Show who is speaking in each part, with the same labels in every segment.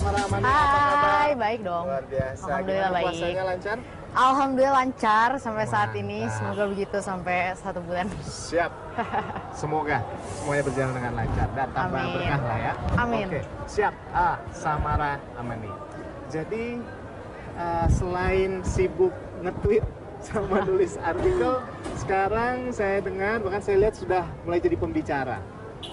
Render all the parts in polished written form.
Speaker 1: Samara Amani, apa kabar?
Speaker 2: Hai, baik dong.
Speaker 1: Luar biasa.
Speaker 2: Alhamdulillah
Speaker 1: Gimana
Speaker 2: baik.
Speaker 1: puasanya lancar?
Speaker 2: Alhamdulillah lancar sampai saat ini.
Speaker 1: Mantap.
Speaker 2: Semoga begitu sampai 1 bulan.
Speaker 1: Siap. Semoga semuanya berjalan dengan lancar dan tambah
Speaker 2: Amin.
Speaker 1: berkah lah ya.
Speaker 2: Amin.
Speaker 1: Oke, siap. Samara Amani. Jadi selain sibuk nge-tweet sama nulis artikel, sekarang saya dengar bahkan saya lihat sudah mulai jadi pembicara.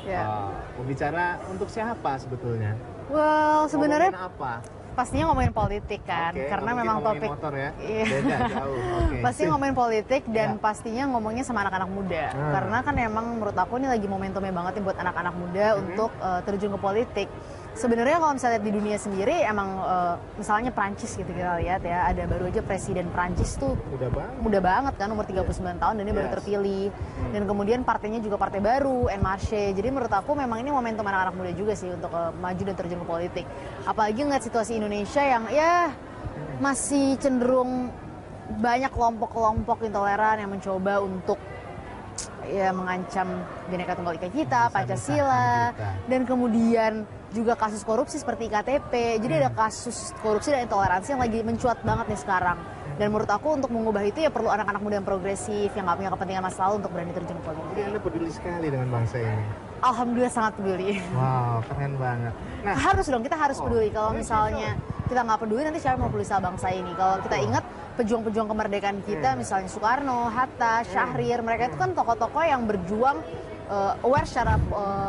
Speaker 2: Ya.
Speaker 1: Pembicara untuk siapa sebetulnya?
Speaker 2: Well, sebenarnya
Speaker 1: Ngomongin apa?
Speaker 2: pastinya ngomongin politik kan,
Speaker 1: Oke,
Speaker 2: karena
Speaker 1: nggak
Speaker 2: memang
Speaker 1: mungkin ngomongin
Speaker 2: topik
Speaker 1: motor ya.
Speaker 2: Iya.
Speaker 1: Beda jauh. Oke.
Speaker 2: Pasti ngomongin politik dan
Speaker 1: Ya.
Speaker 2: pastinya ngomongnya sama anak-anak muda. Karena kan emang menurut aku ini lagi momentumnya banget nih buat anak-anak muda untuk terjun ke politik. Sebenarnya kalau misalnya di dunia sendiri emang misalnya Prancis gitu kita lihat ya, ada baru aja presiden Prancis tuh muda banget kan, umur 39 tahun dan dia baru terpilih. Dan kemudian partainya juga partai baru, En Marche. Jadi menurut aku memang ini momentum anak-anak muda juga sih untuk maju dan terjun ke politik. Apalagi ngeliat situasi Indonesia yang ya masih cenderung banyak kelompok-kelompok intoleran yang mencoba untuk ya mengancam Bhinneka Tunggal Ika kita, Pancasila, dan kemudian juga kasus korupsi seperti IKTP. Jadi ada kasus korupsi dan intoleransi yang lagi mencuat banget nih sekarang. Dan menurut aku untuk mengubah itu ya perlu anak-anak muda yang progresif, yang gak punya kepentingan masa lalu untuk berani terjun ke politik.
Speaker 1: Jadi Anda peduli sekali dengan bangsa ini.
Speaker 2: Alhamdulillah sangat peduli.
Speaker 1: Wow, keren banget. Nah,
Speaker 2: Harus dong, kita harus peduli. Kalau misalnya kita nggak peduli, nanti siapa mau peduli sama bangsa ini? Kalau kita ingat pejuang-pejuang kemerdekaan kita, misalnya Soekarno, Hatta, Syahrir, mereka itu kan tokoh-tokoh yang berjuang aware secara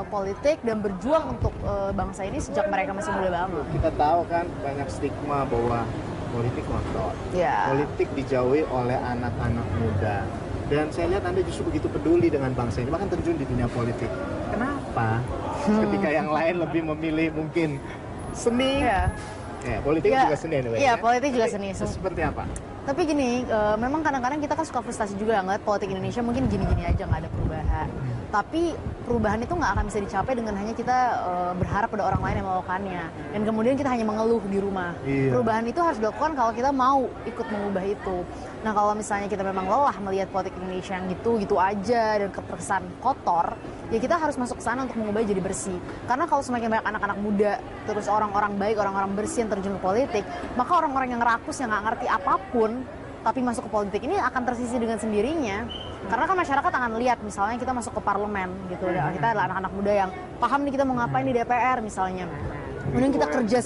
Speaker 2: politik dan berjuang untuk bangsa ini sejak mereka masih muda banget.
Speaker 1: kita tahu kan banyak stigma bahwa politik ngotot.
Speaker 2: Ya.
Speaker 1: Politik dijauhi oleh anak-anak muda. Dan saya lihat Anda justru begitu peduli dengan bangsa ini, bahkan terjun di dunia politik. Kenapa? Ketika yang lain lebih memilih mungkin seni.
Speaker 2: Ya.
Speaker 1: Ya, politik juga seni anyway.
Speaker 2: Iya,
Speaker 1: ya.
Speaker 2: politik juga
Speaker 1: Tapi
Speaker 2: seni.
Speaker 1: Seperti apa?
Speaker 2: Tapi gini, memang kadang-kadang kita kan suka frustasi juga ngeliat politik Indonesia mungkin gini-gini aja nggak ada perubahan. Tapi perubahan itu nggak akan bisa dicapai dengan hanya kita berharap pada orang lain yang melakukannya. Dan kemudian kita hanya mengeluh di rumah.
Speaker 1: Iya.
Speaker 2: Perubahan itu harus dilakukan kalau kita mau ikut mengubah itu. Nah kalau misalnya kita memang lelah melihat politik Indonesia yang gitu-gitu aja dan keterkesan kotor, ya kita harus masuk ke sana untuk mengubah jadi bersih. Karena kalau semakin banyak anak-anak muda, terus orang-orang baik, orang-orang bersih yang terjun ke politik, maka orang-orang yang rakus, yang nggak ngerti apapun, tapi masuk ke politik ini akan tersisih dengan sendirinya. Karena kan masyarakat akan lihat, misalnya kita masuk ke parlemen gitu, kita adalah anak-anak muda yang paham nih kita mau ngapain di DPR misalnya. Kemudian kita kerja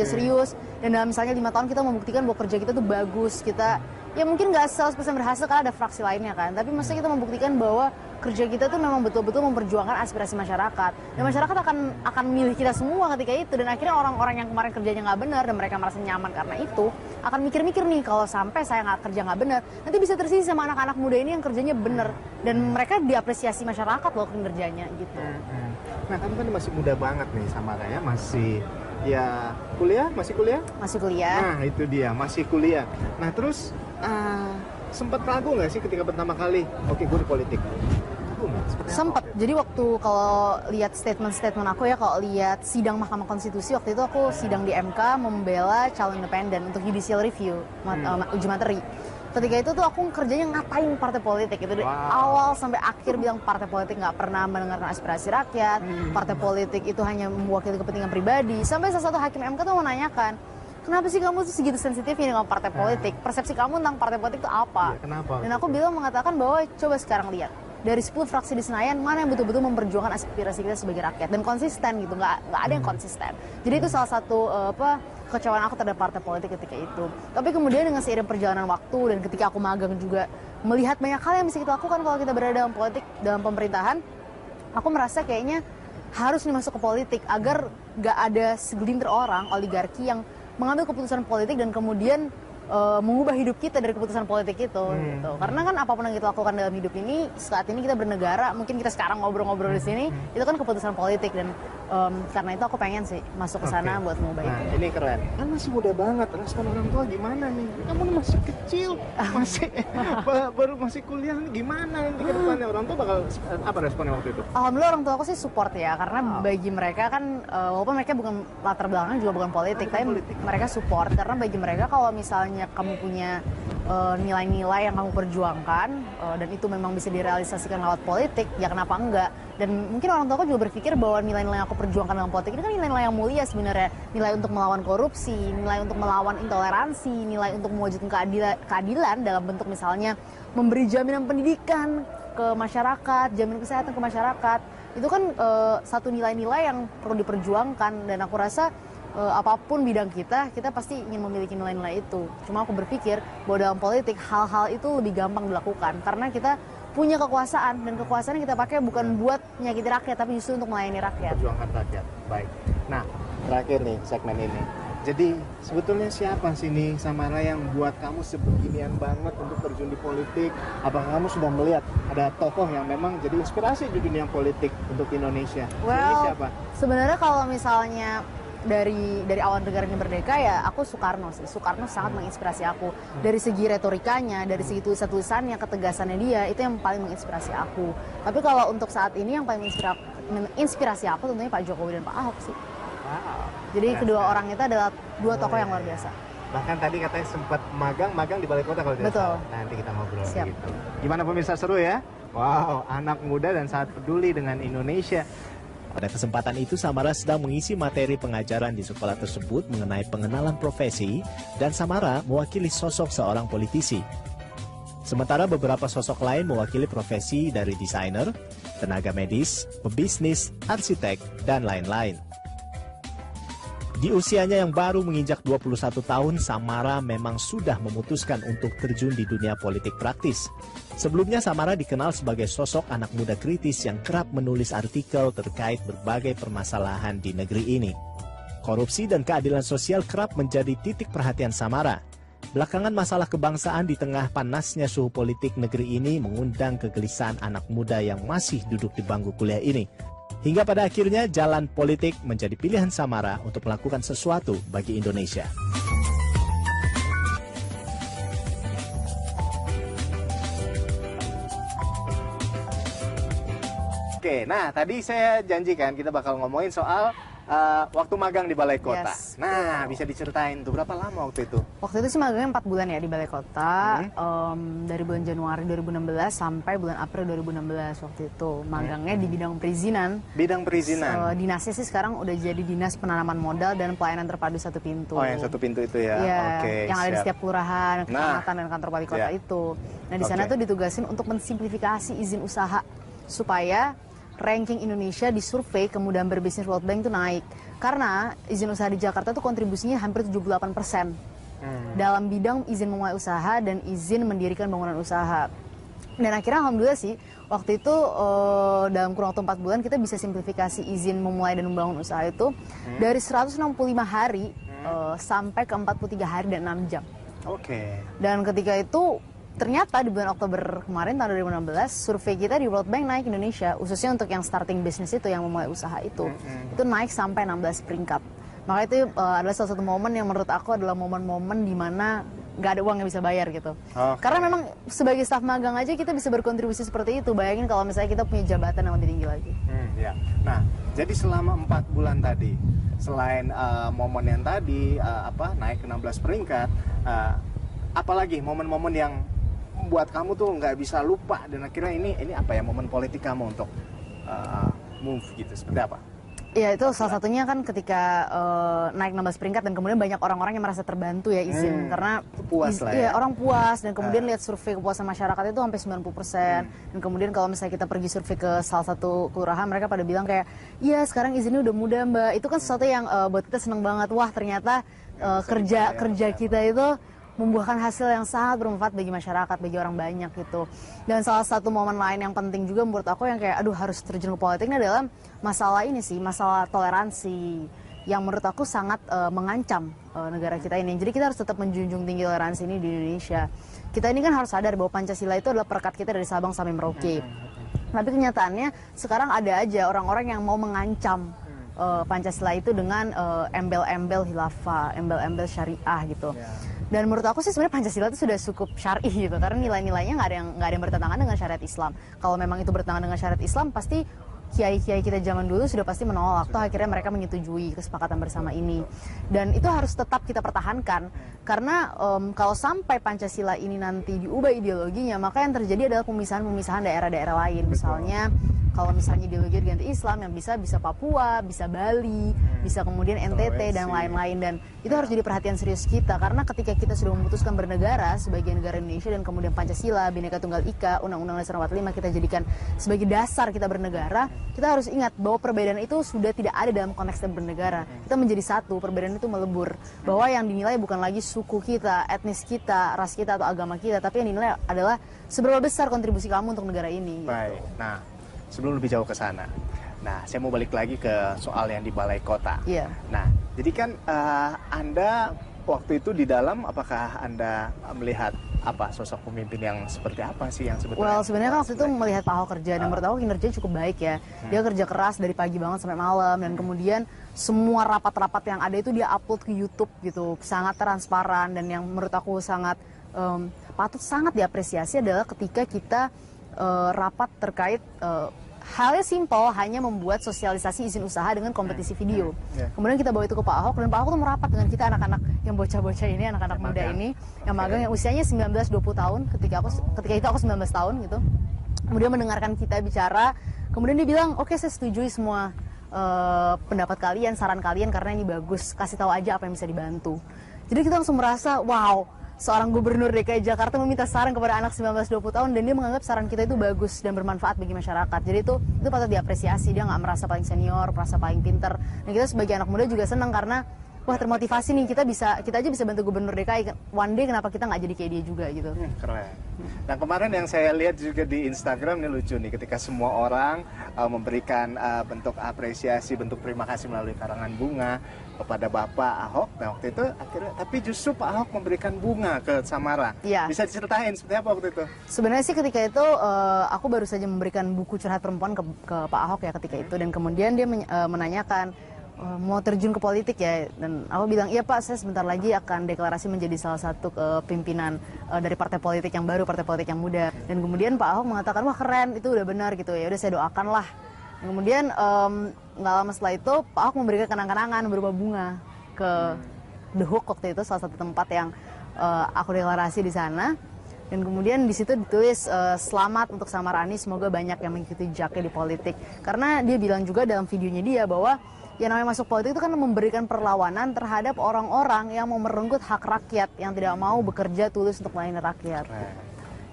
Speaker 2: serius, dan dalam misalnya 5 tahun kita membuktikan bahwa kerja kita tuh bagus, kita ya mungkin nggak 100% berhasil karena ada fraksi lainnya kan, tapi maksudnya kita membuktikan bahwa kerja kita tuh memang betul-betul memperjuangkan aspirasi masyarakat, dan masyarakat akan milih kita semua ketika itu, dan akhirnya orang-orang yang kemarin kerjanya nggak benar dan mereka merasa nyaman karena itu akan mikir-mikir nih, kalau sampai saya kerja nggak benar nanti bisa tersisih sama anak-anak muda ini yang kerjanya benar dan mereka diapresiasi masyarakat loh kinerjanya gitu.
Speaker 1: Nah, kamu kan masih muda banget nih Samara ya, masih ya kuliah, masih kuliah?
Speaker 2: Masih kuliah.
Speaker 1: Nah, itu dia, masih kuliah. Nah, terus sempat ragu nggak sih ketika pertama kali, oke gue di politik? Ragu nggak? Seperti apa
Speaker 2: Sempet.
Speaker 1: waktu itu?
Speaker 2: Jadi waktu kalau lihat statement aku ya, kalau lihat sidang Mahkamah Konstitusi waktu itu aku sidang di MK membela calon independen untuk judicial review, uji materi. Ketika itu tuh aku kerjanya ngapain partai politik itu dari awal sampai akhir bilang partai politik nggak pernah mendengarkan aspirasi rakyat, partai politik itu hanya mewakili kepentingan pribadi. Sampai salah satu hakim MK tuh menanyakan, kenapa sih kamu tuh segitu sensitifnya dengan partai politik? Persepsi kamu tentang partai politik itu apa?
Speaker 1: Ya, kenapa?
Speaker 2: Dan aku bilang mengatakan bahwa coba sekarang lihat dari 10 fraksi di Senayan mana yang betul-betul memperjuangkan aspirasi kita sebagai rakyat dan konsisten gitu, nggak ada yang konsisten. Jadi itu salah satu kekecewaan aku terhadap partai politik ketika itu. Tapi kemudian dengan seiring perjalanan waktu dan ketika aku magang juga melihat banyak hal yang bisa kita lakukan kalau kita berada dalam politik, dalam pemerintahan, aku merasa kayaknya harus masuk ke politik agar nggak ada segelintir orang oligarki yang mengambil keputusan politik dan kemudian mengubah hidup kita dari keputusan politik itu gitu. Karena kan apapun yang kita lakukan dalam hidup ini, saat ini kita bernegara, mungkin kita sekarang ngobrol-ngobrol di sini, itu kan keputusan politik dan karena itu aku pengen sih masuk ke sana buat mengubah itu.
Speaker 1: Ini keren. Kan masih muda banget, respon orang tua gimana nih? Kamu masih kecil, baru masih kuliah nih, gimana nanti ke depannya? Orang tua bakal apa responnya waktu itu?
Speaker 2: Alhamdulillah orang tua aku sih support ya, karena bagi mereka kan walaupun mereka bukan latar belakangnya juga bukan politik, tapi mereka support karena bagi mereka kalau misalnya kamu punya nilai-nilai yang kamu perjuangkan dan itu memang bisa direalisasikan lewat politik, ya kenapa enggak? Dan mungkin orang tua aku juga berpikir bahwa nilai-nilai yang aku perjuangkan dalam politik ini kan nilai-nilai yang mulia sebenarnya. Nilai untuk melawan korupsi, nilai untuk melawan intoleransi, nilai untuk mewujudkan keadilan dalam bentuk misalnya memberi jaminan pendidikan ke masyarakat, jaminan kesehatan ke masyarakat. Itu kan satu nilai-nilai yang perlu diperjuangkan dan aku rasa apapun bidang kita pasti ingin memiliki nilai-nilai itu. Cuma aku berpikir bahwa dalam politik hal-hal itu lebih gampang dilakukan karena kita punya kekuasaan dan kekuasaan yang kita pakai bukan buat menyakiti rakyat tapi justru untuk melayani rakyat.
Speaker 1: Perjuangan rakyat. Baik. Nah, terakhir nih segmen ini. Jadi sebetulnya siapa sih nih Samara yang buat kamu sebeginian banget untuk terjun di politik? Apakah kamu sudah melihat ada tokoh yang memang jadi inspirasi di dunia politik untuk Indonesia? Ini siapa?
Speaker 2: Sebenarnya kalau misalnya dari awal negara ini merdeka ya aku Soekarno sih. Soekarno sangat menginspirasi aku dari segi retorikanya, dari segi tulisan-tulisannya, ketegasannya dia itu yang paling menginspirasi aku. Tapi kalau untuk saat ini yang paling menginspirasi aku tentunya Pak Jokowi dan Pak Ahok sih.
Speaker 1: Wow.
Speaker 2: Jadi kedua orang itu adalah dua tokoh yang luar biasa.
Speaker 1: Bahkan tadi katanya sempat magang di balai kota kalau tidak salah. Nanti kita ngobrol gitu. Gimana pemirsa, seru ya? Wow, anak muda dan sangat peduli dengan Indonesia.
Speaker 3: Pada kesempatan itu, Samara sedang mengisi materi pengajaran di sekolah tersebut mengenai pengenalan profesi, dan Samara mewakili sosok seorang politisi. Sementara beberapa sosok lain mewakili profesi dari desainer, tenaga medis, pebisnis, arsitek, dan lain-lain. Di usianya yang baru menginjak 21 tahun, Samara memang sudah memutuskan untuk terjun di dunia politik praktis. Sebelumnya Samara dikenal sebagai sosok anak muda kritis yang kerap menulis artikel terkait berbagai permasalahan di negeri ini. Korupsi dan keadilan sosial kerap menjadi titik perhatian Samara. Belakangan masalah kebangsaan di tengah panasnya suhu politik negeri ini mengundang kegelisahan anak muda yang masih duduk di bangku kuliah ini. Hingga pada akhirnya jalan politik menjadi pilihan Samara untuk melakukan sesuatu bagi Indonesia.
Speaker 1: Oke, nah tadi saya janjikan kita bakal ngomongin soal waktu magang di Balai Kota.
Speaker 2: Yes.
Speaker 1: Nah, bisa diceritain tuh berapa lama waktu itu?
Speaker 2: Waktu itu sih magangnya 4 bulan ya di Balai Kota, dari bulan Januari 2016 sampai bulan April 2016 waktu itu. Magangnya di bidang perizinan.
Speaker 1: Bidang perizinan?
Speaker 2: Dinasnya sih sekarang udah jadi Dinas Penanaman Modal dan Pelayanan Terpadu Satu Pintu.
Speaker 1: Oh, yang satu pintu itu ya?
Speaker 2: Iya,
Speaker 1: oke,
Speaker 2: yang ada di setiap kelurahan, kecamatan, dan kantor wali kota itu. Nah, di sana tuh ditugasin untuk mensimplifikasi izin usaha supaya ranking Indonesia di survei kemudahan berbisnis World Bank itu naik. Karena izin usaha di Jakarta tuh kontribusinya hampir 78% dalam bidang izin memulai usaha dan izin mendirikan bangunan usaha. Dan akhirnya alhamdulillah sih, waktu itu dalam kurun waktu 4 bulan kita bisa simplifikasi izin memulai dan membangun usaha itu dari 165 hari sampai ke 43 hari dan 6 jam.
Speaker 1: Oke.
Speaker 2: Dan ketika itu ternyata di bulan Oktober kemarin tahun 2016 survei kita di World Bank naik Indonesia khususnya untuk yang starting business itu yang memulai usaha itu naik sampai 16 peringkat. Maka itu adalah salah satu momen yang menurut aku adalah momen-momen di mana nggak ada uang yang bisa bayar gitu. Karena memang sebagai staf magang aja kita bisa berkontribusi seperti itu. Bayangin kalau misalnya kita punya jabatan yang lebih tinggi lagi.
Speaker 1: Ya. Nah, jadi selama 4 bulan tadi selain momen yang tadi naik ke 16 peringkat, apalagi momen-momen yang buat kamu tuh nggak bisa lupa dan akhirnya ini apa ya momen politik kamu untuk move gitu, seperti apa?
Speaker 2: Ya itu salah satunya kan ketika naik 16 peringkat dan kemudian banyak orang-orang yang merasa terbantu ya izin karena
Speaker 1: puas lah ya.
Speaker 2: Orang puas dan kemudian lihat survei kepuasan masyarakat itu sampai 90% dan kemudian kalau misalnya kita pergi survei ke salah satu kelurahan mereka pada bilang kayak iya sekarang izinnya udah mudah Mbak. Itu kan sesuatu yang buat kita seneng banget. Wah ternyata kerja kita itu membuahkan hasil yang sangat bermanfaat bagi masyarakat, bagi orang banyak gitu. Dan salah satu momen lain yang penting juga menurut aku yang kayak aduh harus terjun ke politik ini adalah masalah ini sih, masalah toleransi yang menurut aku sangat mengancam negara kita ini. Jadi kita harus tetap menjunjung tinggi toleransi ini di Indonesia. Kita ini kan harus sadar bahwa Pancasila itu adalah perekat kita dari Sabang sampai Merauke. Tapi kenyataannya sekarang ada aja orang-orang yang mau mengancam Pancasila itu dengan embel-embel khilafah, embel-embel syariah gitu. Dan menurut aku sih sebenarnya Pancasila itu sudah cukup syar'i gitu karena nilai-nilainya nggak ada yang bertentangan dengan syariat Islam. Kalau memang itu bertentangan dengan syariat Islam pasti kiai-kiai kita zaman dulu sudah pasti menolak. Toh akhirnya mereka menyetujui kesepakatan bersama ini. Dan itu harus tetap kita pertahankan. Karena kalau sampai Pancasila ini nanti diubah ideologinya, maka yang terjadi adalah pemisahan-pemisahan daerah-daerah lain. Misalnya kalau misalnya ideologi diganti Islam, yang bisa Papua, bisa Bali, bisa kemudian NTT dan lain-lain. Dan itu harus jadi perhatian serius kita, karena ketika kita sudah memutuskan bernegara sebagai negara Indonesia dan kemudian Pancasila, Bhinneka Tunggal Ika, Undang-Undang Dasar 45 kita jadikan sebagai dasar kita bernegara, kita harus ingat bahwa perbedaan itu sudah tidak ada dalam konteks bernegara. Kita menjadi satu, perbedaan itu melebur. Bahwa yang dinilai bukan lagi suku kita, etnis kita, ras kita atau agama kita, tapi yang dinilai adalah seberapa besar kontribusi kamu untuk negara ini.
Speaker 1: Baik. Nah, sebelum lebih jauh ke sana, nah saya mau balik lagi ke soal yang di balai kota.
Speaker 2: Iya.
Speaker 1: Nah, jadi kan Anda waktu itu di dalam, apakah Anda melihat apa sosok pemimpin yang seperti apa sih yang sebetulnya?
Speaker 2: Well, sebenarnya kan waktu itu melihat Pak Ahok kerja, dan menurut aku kinerjanya cukup baik ya. Dia kerja keras dari pagi banget sampai malam, dan kemudian semua rapat-rapat yang ada itu dia upload ke YouTube gitu, sangat transparan. Dan yang menurut aku sangat patut sangat diapresiasi adalah ketika kita rapat terkait halnya simpel, hanya membuat sosialisasi izin usaha dengan kompetisi video. Kemudian kita bawa itu ke Pak Ahok, dan Pak Ahok tuh merapat dengan kita anak-anak yang bocah-bocah ini, anak-anak muda ini, yang magang, yang usianya 19-20 tahun, ketika itu aku 19 tahun gitu. Kemudian mendengarkan kita bicara, kemudian dia bilang, oke, saya setujui semua pendapat kalian, saran kalian, karena ini bagus, kasih tahu aja apa yang bisa dibantu. Jadi kita langsung merasa, wow, seorang gubernur DKI Jakarta meminta saran kepada anak 19-20 tahun, dan dia menganggap saran kita itu bagus dan bermanfaat bagi masyarakat. Jadi itu patut diapresiasi. Dia nggak merasa paling senior, merasa paling pinter. Dan kita sebagai anak muda juga senang karena wah, termotivasi nih, kita aja bisa bantu gubernur DKI. One day kenapa kita nggak jadi kayak dia juga gitu.
Speaker 1: Keren. Nah, kemarin yang saya lihat juga di Instagram ini lucu nih, ketika semua orang memberikan bentuk apresiasi, bentuk terima kasih melalui karangan bunga kepada Bapak Ahok. Nah, waktu itu akhirnya, tapi justru Pak Ahok memberikan bunga ke Samara.
Speaker 2: Iya.
Speaker 1: Bisa diceritain seperti apa waktu itu?
Speaker 2: Sebenarnya sih ketika itu aku baru saja memberikan buku curhat perempuan ke Pak Ahok ya ketika itu, dan kemudian dia menanyakan mau terjun ke politik ya, dan aku bilang iya Pak, saya sebentar lagi akan deklarasi menjadi salah satu pimpinan dari partai politik yang baru, partai politik yang muda. Dan kemudian Pak Ahok mengatakan wah keren, itu udah benar gitu ya, udah saya doakan lah. Dan kemudian nggak lama setelah itu Pak Ahok memberikan kenang-kenangan berupa bunga ke The Hook waktu itu, salah satu tempat yang aku deklarasi di sana. Dan kemudian di situ ditulis selamat untuk Samara Ani, semoga banyak yang mengikuti jejaknya di politik. Karena dia bilang juga dalam videonya dia bahwa yang namanya masuk politik itu kan memberikan perlawanan terhadap orang-orang yang mau merenggut hak rakyat, yang tidak mau bekerja tulus untuk melayani rakyat.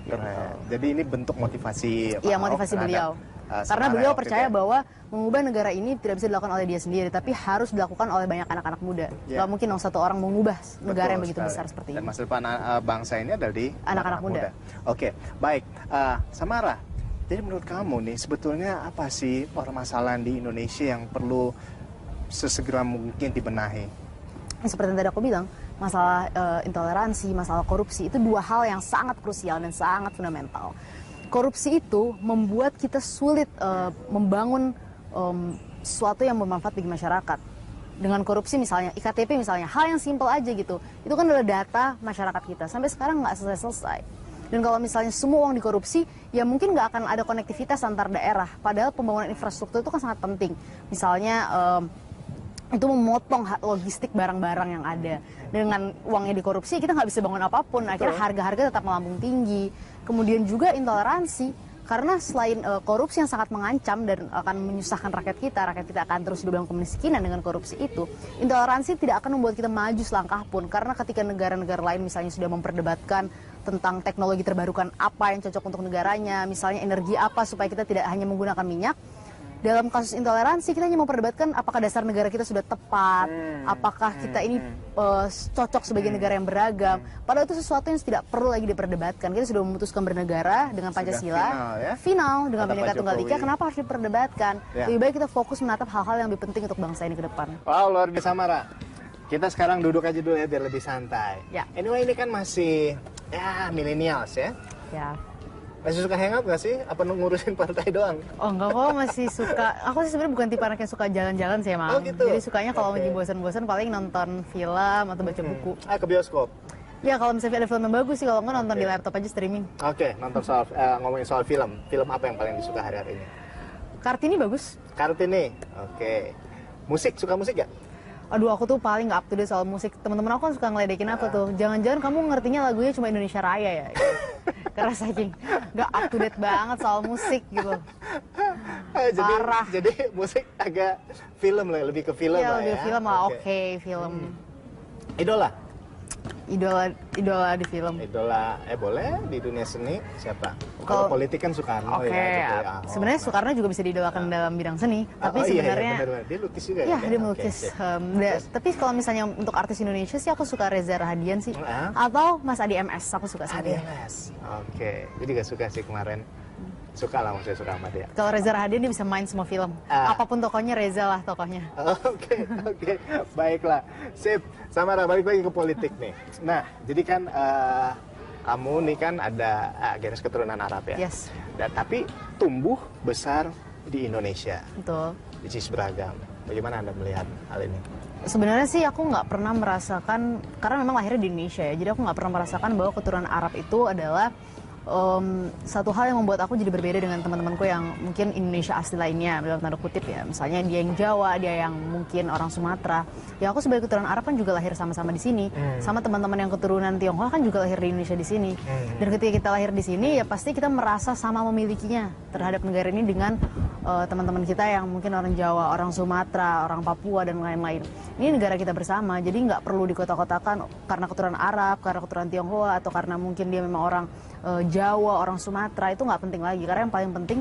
Speaker 1: Keren. Jadi ini bentuk motivasi Pak
Speaker 2: Iya,
Speaker 1: Ahok
Speaker 2: motivasi beliau.
Speaker 1: terhadap,
Speaker 2: Karena beliau percaya
Speaker 1: ya.
Speaker 2: bahwa mengubah negara ini tidak bisa dilakukan oleh dia sendiri, tapi harus dilakukan oleh banyak anak-anak muda. Gak mungkin dong satu orang mengubah negara yang begitu besar seperti ini.
Speaker 1: Dan masa depan bangsa ini adalah di
Speaker 2: anak-anak muda.
Speaker 1: Oke, baik. Samara, jadi menurut kamu nih sebetulnya apa sih permasalahan di Indonesia yang perlu sesegera mungkin dibenahi?
Speaker 2: Seperti yang tadi aku bilang, masalah intoleransi, masalah korupsi, itu dua hal yang sangat krusial dan sangat fundamental. Korupsi itu membuat kita sulit membangun sesuatu yang bermanfaat bagi masyarakat. Dengan korupsi misalnya, IKTP misalnya, hal yang simpel aja gitu, itu kan adalah data masyarakat kita, sampai sekarang nggak selesai-selesai. Dan kalau misalnya semua uang dikorupsi, ya mungkin nggak akan ada konektivitas antar daerah, padahal pembangunan infrastruktur itu kan sangat penting. Misalnya itu memotong logistik barang-barang yang ada. Dengan uangnya dikorupsi, kita nggak bisa bangun apapun. Akhirnya harga-harga tetap melambung tinggi. Kemudian juga intoleransi, karena selain korupsi yang sangat mengancam dan akan menyusahkan rakyat kita akan terus hidup dalam kemiskinan dengan korupsi itu. Intoleransi tidak akan membuat kita maju selangkah pun, karena ketika negara-negara lain misalnya sudah memperdebatkan tentang teknologi terbarukan apa yang cocok untuk negaranya, misalnya energi apa supaya kita tidak hanya menggunakan minyak. Dalam kasus intoleransi, kita hanya memperdebatkan apakah dasar negara kita sudah tepat, apakah kita ini cocok sebagai negara yang beragam. Padahal itu sesuatu yang tidak perlu lagi diperdebatkan. Kita sudah memutuskan bernegara dengan Pancasila, final dengan Bhinneka Tunggal Ika, kenapa harus diperdebatkan? Lebih baik kita fokus menatap hal-hal yang lebih penting untuk bangsa ini ke depan.
Speaker 1: Wow, luar biasa Samara. Kita sekarang duduk aja dulu ya biar lebih santai.
Speaker 2: Ya.
Speaker 1: Anyway, ini kan masih millennials ya.
Speaker 2: Ya.
Speaker 1: Masih suka hangout gak sih? Apa ngurusin partai doang?
Speaker 2: Oh enggak kok, masih suka. Aku sih sebenarnya bukan tipe anak yang suka jalan-jalan sih emang.
Speaker 1: Oh gitu?
Speaker 2: Jadi sukanya kalau lagi bosan-bosan paling nonton film atau baca buku.
Speaker 1: Ke bioskop?
Speaker 2: Ya kalau misalnya ada film yang bagus sih, kalau nggak nonton di laptop aja streaming.
Speaker 1: Oke, nonton soal ngomongin soal film. Film apa yang paling disuka hari-hari ini?
Speaker 2: Kartini bagus.
Speaker 1: Kartini, oke. Musik, suka musik ya?
Speaker 2: Aduh, aku tuh paling nggak up to date soal musik. Teman-teman aku kan suka ngeledekin aku tuh. Jangan-jangan kamu ngertinya lagunya cuma Indonesia Raya ya? Karena saking nggak up to date banget soal musik gitu. Parah.
Speaker 1: Jadi musik agak film lah, lebih ke film
Speaker 2: Iya,
Speaker 1: lah
Speaker 2: lebih
Speaker 1: ya.
Speaker 2: film lah, oke, film.
Speaker 1: Idola?
Speaker 2: Idola di film.
Speaker 1: Idola, boleh di dunia seni siapa? Kalau
Speaker 2: Kalau-
Speaker 1: politik kan Soekarno
Speaker 2: Oke,
Speaker 1: ya. gitu ya.
Speaker 2: sebenarnya Soekarno juga bisa didolakan dalam bidang seni, tapi sebenarnya
Speaker 1: benar-benar. Dia lukis juga
Speaker 2: ya
Speaker 1: ya?
Speaker 2: dia
Speaker 1: Oke,
Speaker 2: melukis.
Speaker 1: sip.
Speaker 2: Tapi kalau misalnya untuk artis Indonesia sih aku suka Reza Rahadian sih,
Speaker 1: Ah.
Speaker 2: atau Mas Adi MS, aku suka sama dia.
Speaker 1: ADLS. Oke, gue juga suka sih kemarin. Suka lah, maksudnya suka sama dia.
Speaker 2: Kalau Reza Rahadian dia bisa main semua film,
Speaker 1: Ah.
Speaker 2: apapun tokohnya Reza lah tokohnya.
Speaker 1: Oke, baiklah. Sip, Samara, balik lagi ke politik nih. Nah, jadi kan kamu nih kan ada garis keturunan Arab ya?
Speaker 2: Yes,
Speaker 1: Tapi tumbuh besar di Indonesia,
Speaker 2: betul.
Speaker 1: which is beragam. Bagaimana Anda melihat hal ini?
Speaker 2: Sebenarnya sih aku nggak pernah merasakan, karena memang lahirnya di Indonesia ya, jadi aku nggak pernah merasakan bahwa keturunan Arab itu adalah satu hal yang membuat aku jadi berbeda dengan teman-temanku yang mungkin Indonesia asli lainnya dalam tanda kutip ya. Misalnya dia yang Jawa, dia yang mungkin orang Sumatera. Ya aku sebagai keturunan Arab kan juga lahir sama-sama di sini. Sama teman-teman yang keturunan Tionghoa kan juga lahir di Indonesia di sini. Dan ketika kita lahir di sini ya pasti kita merasa sama memilikinya terhadap negara ini dengan teman-teman kita yang mungkin orang Jawa, orang Sumatera, orang Papua dan lain-lain. Ini negara kita bersama, jadi nggak perlu dikotak-kotakan karena keturunan Arab, karena keturunan Tionghoa, atau karena mungkin dia memang orang Jawa, orang Sumatera, itu nggak penting lagi. Karena yang paling penting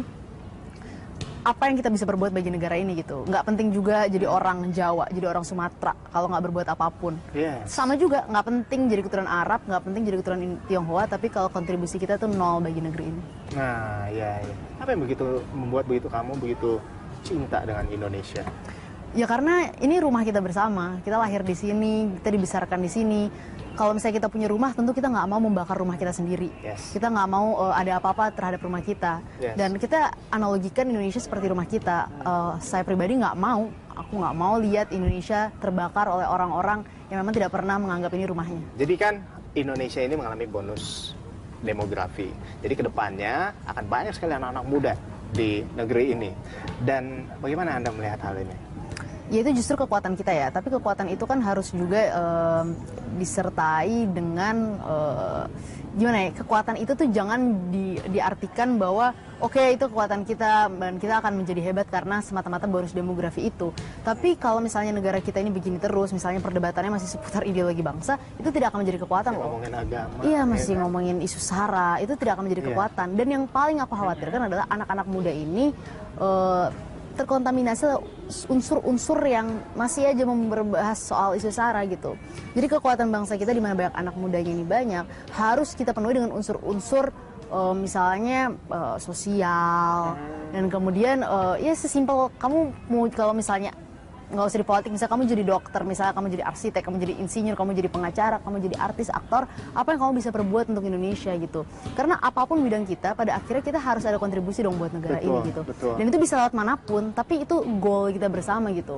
Speaker 2: apa yang kita bisa berbuat bagi negara ini gitu. Nggak penting juga jadi orang Jawa, jadi orang Sumatera kalau nggak berbuat apapun.
Speaker 1: Yes.
Speaker 2: Sama juga nggak penting jadi keturunan Arab, nggak penting jadi keturunan Tionghoa, tapi kalau kontribusi kita tuh nol bagi negeri ini.
Speaker 1: Nah, ya. Apa yang membuat kamu begitu cinta dengan Indonesia?
Speaker 2: Ya karena ini rumah kita bersama, kita lahir di sini, kita dibesarkan di sini. Kalau misalnya kita punya rumah, tentu kita nggak mau membakar rumah kita sendiri.
Speaker 1: Yes.
Speaker 2: Kita nggak mau ada apa-apa terhadap rumah kita.
Speaker 1: Yes.
Speaker 2: Dan kita analogikan Indonesia seperti rumah kita. Saya pribadi nggak mau, aku nggak mau lihat Indonesia terbakar oleh orang-orang yang memang tidak pernah menganggap ini rumahnya.
Speaker 1: Jadi kan Indonesia ini mengalami bonus demografi. Jadi kedepannya akan banyak sekali anak-anak muda di negeri ini. Dan bagaimana Anda melihat hal ini?
Speaker 2: Ya itu justru kekuatan kita ya, tapi kekuatan itu kan harus juga disertai dengan gimana ya, kekuatan itu tuh jangan diartikan bahwa oke, itu kekuatan kita dan kita akan menjadi hebat karena semata-mata bonus demografi itu. Tapi kalau misalnya negara kita ini begini terus, misalnya perdebatannya masih seputar ideologi bangsa, itu tidak akan menjadi kekuatan loh.
Speaker 1: Ngomongin agama.
Speaker 2: Iya, masih
Speaker 1: kan?
Speaker 2: ngomongin isu SARA, itu tidak akan menjadi
Speaker 1: Iya.
Speaker 2: kekuatan. Dan yang paling aku khawatirkan adalah anak-anak muda ini terkontaminasi unsur-unsur yang masih aja membahas soal isu SARA gitu. Jadi kekuatan bangsa kita di mana banyak anak mudanya ini banyak, harus kita penuhi dengan unsur-unsur misalnya sosial dan kemudian ya sesimpel kamu mau kalau misalnya nggak usah di politik, misalnya kamu jadi dokter, misalnya kamu jadi arsitek, kamu jadi insinyur, kamu jadi pengacara, kamu jadi artis, aktor, apa yang kamu bisa perbuat untuk Indonesia gitu. Karena apapun bidang kita, pada akhirnya kita harus ada kontribusi dong buat negara
Speaker 1: Betul,
Speaker 2: ini gitu.
Speaker 1: betul.
Speaker 2: Dan itu bisa lewat manapun, tapi itu goal kita bersama gitu.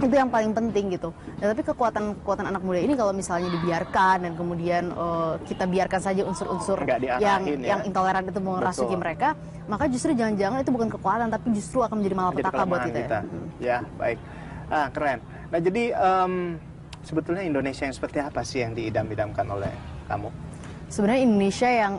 Speaker 2: Itu yang paling penting gitu. Nah, tapi kekuatan anak muda ini kalau misalnya dibiarkan dan kemudian kita biarkan saja unsur-unsur
Speaker 1: Nggak diarahin
Speaker 2: yang intoleran itu merasuki
Speaker 1: Betul.
Speaker 2: mereka, maka justru jangan-jangan itu bukan kekuatan, tapi justru akan menjadi malapetaka buat
Speaker 1: kelemahan
Speaker 2: kita.
Speaker 1: Ya, baik. Keren. Nah, jadi sebetulnya Indonesia yang seperti apa sih yang diidam-idamkan oleh kamu?
Speaker 2: Sebenarnya Indonesia yang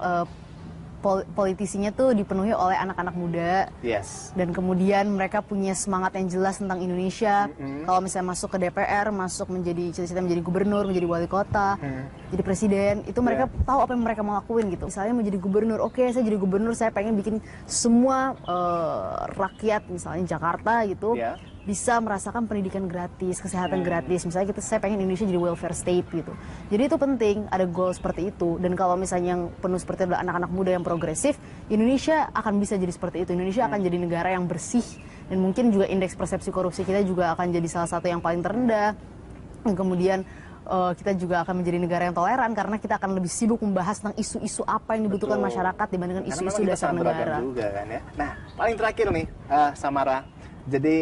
Speaker 2: politisinya tuh dipenuhi oleh anak-anak muda
Speaker 1: Yes.
Speaker 2: dan kemudian mereka punya semangat yang jelas tentang Indonesia. Kalau misalnya masuk ke DPR, masuk menjadi cita-cita menjadi gubernur, menjadi wali kota, jadi presiden, itu mereka tahu apa yang mereka mau lakuin gitu. Misalnya mau jadi gubernur, oke, saya jadi gubernur, saya pengen bikin semua rakyat misalnya Jakarta gitu.
Speaker 1: Yeah.
Speaker 2: Bisa merasakan pendidikan gratis, kesehatan gratis. Misalnya saya pengen Indonesia jadi welfare state gitu. Jadi itu penting, ada goal seperti itu. Dan kalau misalnya yang penuh seperti itu adalah anak-anak muda yang progresif, Indonesia akan bisa jadi seperti itu. Indonesia akan jadi negara yang bersih. Dan mungkin juga indeks persepsi korupsi kita juga akan jadi salah satu yang paling terendah. Dan kemudian kita juga akan menjadi negara yang toleran karena kita akan lebih sibuk membahas tentang isu-isu apa yang dibutuhkan
Speaker 1: Betul.
Speaker 2: masyarakat dibandingkan
Speaker 1: Karena
Speaker 2: isu-isu
Speaker 1: memang kita
Speaker 2: dasar
Speaker 1: sangat beragam
Speaker 2: negara.
Speaker 1: juga kan ya. Nah, paling terakhir nih, Samara. Jadi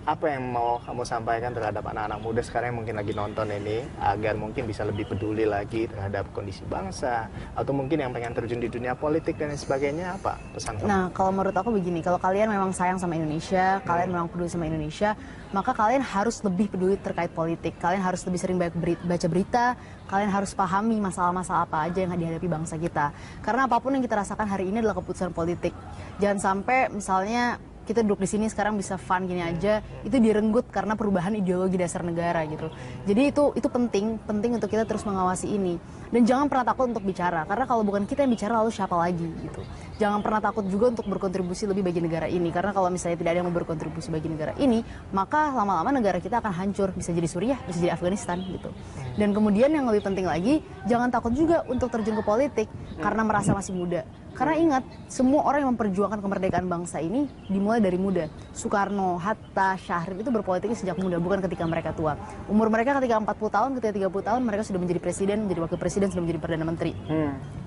Speaker 1: apa yang mau kamu sampaikan terhadap anak-anak muda sekarang yang mungkin lagi nonton ini, agar mungkin bisa lebih peduli lagi terhadap kondisi bangsa, atau mungkin yang pengen terjun di dunia politik dan lain sebagainya, apa pesan kamu?
Speaker 2: Nah, kalau menurut aku begini, kalau kalian memang sayang sama Indonesia, kalian memang peduli sama Indonesia, maka kalian harus lebih peduli terkait politik. Kalian harus lebih sering baca berita, kalian harus pahami masalah-masalah apa aja yang dihadapi bangsa kita. Karena apapun yang kita rasakan hari ini adalah keputusan politik. Jangan sampai misalnya kita duduk di sini sekarang bisa fun gini aja, itu direnggut karena perubahan ideologi dasar negara gitu. Jadi itu penting untuk kita terus mengawasi ini. Dan jangan pernah takut untuk bicara, karena kalau bukan kita yang bicara lalu siapa lagi gitu. Jangan pernah takut juga untuk berkontribusi lebih bagi negara ini, karena kalau misalnya tidak ada yang mau berkontribusi bagi negara ini, maka lama-lama negara kita akan hancur, bisa jadi Suriah, bisa jadi Afghanistan gitu. Dan kemudian yang lebih penting lagi, jangan takut juga untuk terjun ke politik karena merasa masih muda. Karena ingat, semua orang yang memperjuangkan kemerdekaan bangsa ini dimulai dari muda. Soekarno, Hatta, Syahrir itu berpolitik sejak muda, bukan ketika mereka tua. Umur mereka ketika 40 tahun, ketika 30 tahun, mereka sudah menjadi presiden, menjadi wakil presiden, sudah menjadi perdana menteri.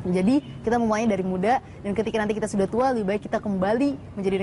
Speaker 2: Jadi kita memulai dari muda, dan ketika nanti kita sudah tua, lebih baik kita kembali menjadi negara